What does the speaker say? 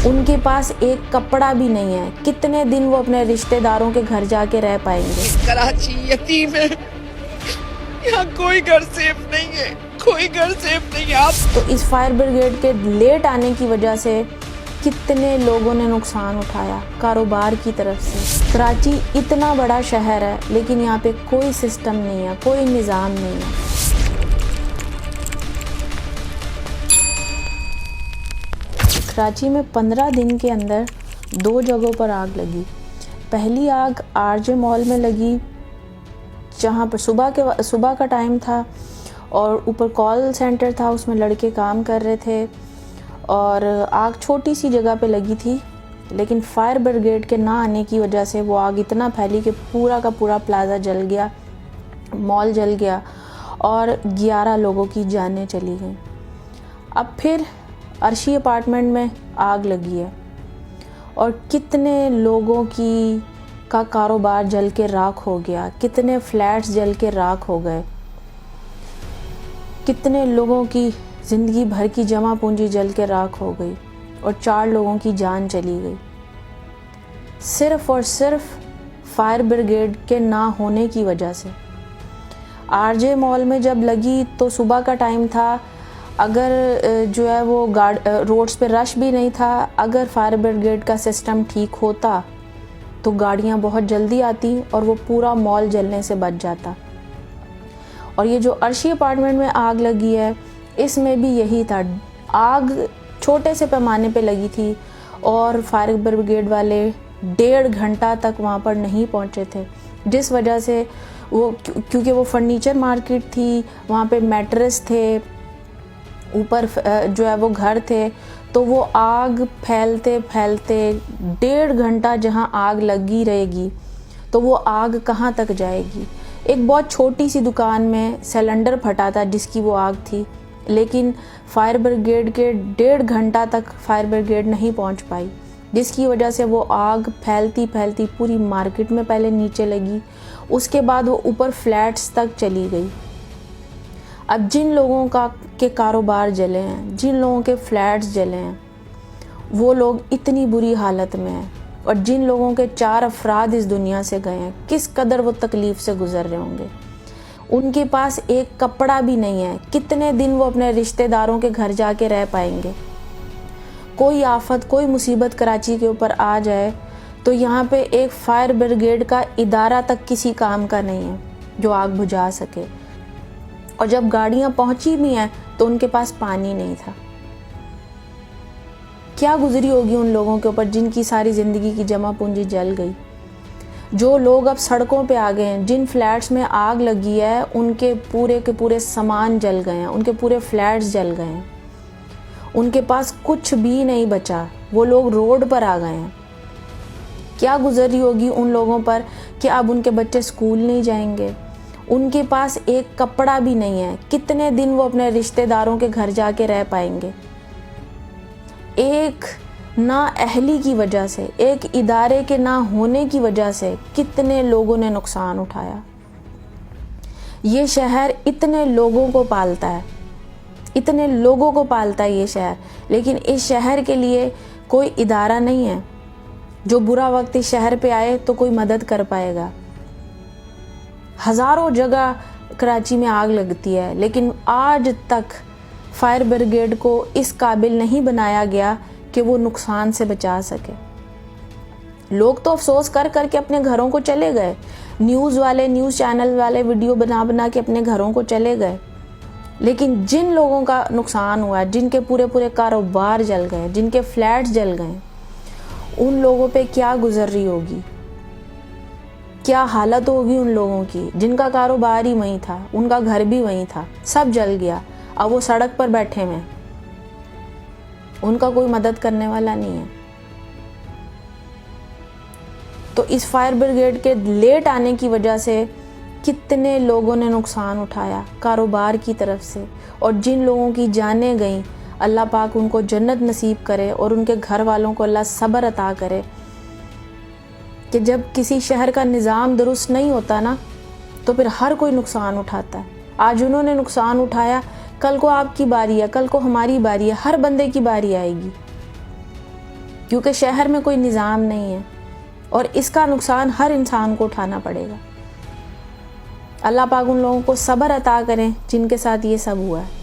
उनके पास एक कपड़ा भी नहीं है। कितने दिन वो अपने रिश्तेदारों के घर जाके रह पाएंगे? कराची यतीम है, यहाँ कोई घर सेफ नहीं है, कोई घर सेफ नहीं है। आप तो इस फायर ब्रिगेड के लेट आने की वजह से कितने लोगों ने नुकसान उठाया कारोबार की तरफ से। कराची इतना बड़ा शहर है, लेकिन यहाँ पे कोई सिस्टम नहीं है, कोई निज़ाम नहीं है। कराची में 15 दिन के अंदर 2 जगहों पर आग लगी। पहली आग आरजे मॉल में लगी, जहाँ पर सुबह का टाइम था और ऊपर कॉल सेंटर था, उसमें लड़के काम कर रहे थे और आग छोटी सी जगह पे लगी थी। लेकिन फायर ब्रिगेड के ना आने की वजह से वो आग इतना फैली कि पूरा का पूरा प्लाज़ा जल गया, मॉल जल गया और 11 लोगों की जानें चली गईं। अब फिर अर्शी अपार्टमेंट में आग लगी है और कितने लोगों का कारोबार जल के राख हो गया, कितने फ्लैट्स जल के राख हो गए, कितने लोगों की ज़िंदगी भर की जमा पूंजी जल के राख हो गई और 4 लोगों की जान चली गई, सिर्फ़ और सिर्फ फायर ब्रिगेड के ना होने की वजह से। आरजे मॉल में जब लगी तो सुबह का टाइम था, अगर जो है वो रोड्स पे रश भी नहीं था। अगर फायर ब्रिगेड का सिस्टम ठीक होता तो गाड़ियां बहुत जल्दी आती और वो पूरा मॉल जलने से बच जाता। और ये जो अर्शी अपार्टमेंट में आग लगी है, इसमें भी यही था। आग छोटे से पैमाने पे लगी थी और फायर ब्रिगेड वाले 1.5 घंटा तक वहाँ पर नहीं पहुँचे थे, जिस वजह से क्योंकि वो फर्नीचर मार्केट थी, वहाँ पे मैट्रेस थे, ऊपर जो है वो घर थे, तो वो आग फैलते फैलते 1.5 घंटा जहाँ आग लगी रहेगी तो वो आग कहाँ तक जाएगी। एक बहुत छोटी सी दुकान में सिलेंडर फटा था जिसकी वो आग थी, लेकिन फायर ब्रिगेड के 1.5 घंटा तक फायर ब्रिगेड नहीं पहुंच पाई, जिसकी वजह से वो आग फैलती फैलती पूरी मार्केट में पहले नीचे लगी, उसके बाद वो ऊपर फ्लैट्स तक चली गई। अब जिन लोगों के कारोबार जले हैं, जिन लोगों के फ्लैट्स जले हैं, वो लोग इतनी बुरी हालत में हैं और जिन लोगों के 4 अफराद इस दुनिया से गए हैं, किस कदर वो तकलीफ़ से गुजर रहे होंगे। उनके पास एक कपड़ा भी नहीं है। कितने दिन वो अपने रिश्तेदारों के घर जाके रह पाएंगे। कोई आफत, कोई मुसीबत कराची के ऊपर आ जाए तो यहाँ पे एक फायर ब्रिगेड का इदारा तक किसी काम का नहीं है जो आग बुझा सके। और जब गाड़ियाँ पहुँची भी हैं तो उनके पास पानी नहीं था। क्या गुजरी होगी उन लोगों के ऊपर जिनकी सारी ज़िंदगी की जमा पूंजी जल गई। जो लोग अब सड़कों पे आ गए हैं, जिन फ्लैट्स में आग लगी है, उनके पूरे के पूरे सामान जल गए हैं, उनके पूरे फ्लैट्स जल गए हैं, उनके पास कुछ भी नहीं बचा, वो लोग रोड पर आ गए हैं। क्या गुजरी होगी उन लोगों पर कि अब उनके बच्चे स्कूल नहीं जाएंगे, उनके पास एक कपड़ा भी नहीं है। कितने दिन वो अपने रिश्तेदारों के घर जाके रह पाएंगे। एक ना अहली की वजह से, एक इदारे के ना होने की वजह से कितने लोगों ने नुकसान उठाया। ये शहर इतने लोगों को पालता है, इतने लोगों को पालता है ये शहर, लेकिन इस शहर के लिए कोई इदारा नहीं है। जो बुरा वक्त इस शहर पे आए तो कोई मदद कर पाएगा। हज़ारों जगह कराची में आग लगती है, लेकिन आज तक फायर ब्रिगेड को इस काबिल नहीं बनाया गया कि वो नुकसान से बचा सके। लोग तो अफसोस कर करके अपने घरों को चले गए। न्यूज़ वाले, न्यूज़ चैनल वाले वीडियो बना बना के अपने घरों को चले गए, लेकिन जिन लोगों का नुकसान हुआ, जिनके पूरे पूरे कारोबार जल गए, जिनके फ्लैट्स जल गए, उन लोगों पे क्या गुजर रही होगी, क्या हालत होगी उन लोगों की जिनका कारोबार ही वहीं था, उनका घर भी वहीं था, सब जल गया। अब वो सड़क पर बैठे हैं, उनका कोई मदद करने वाला नहीं है। तो इस फायर ब्रिगेड के लेट आने की वजह से कितने लोगों ने नुकसान उठाया कारोबार की तरफ से। और जिन लोगों की जानें गईं, अल्लाह पाक उनको जन्नत नसीब करे और उनके घर वालों को अल्लाह सब्र अता करे कि जब किसी शहर का निज़ाम दुरुस्त नहीं होता ना, तो फिर हर कोई नुकसान उठाता है। आज उन्होंने नुकसान उठाया, कल को आपकी बारी है, कल को हमारी बारी है, हर बंदे की बारी आएगी। क्योंकि शहर में कोई निज़ाम नहीं है और इसका नुकसान हर इंसान को उठाना पड़ेगा। अल्लाह पाक उन लोगों को सब्र अता करें जिनके साथ ये सब हुआ है।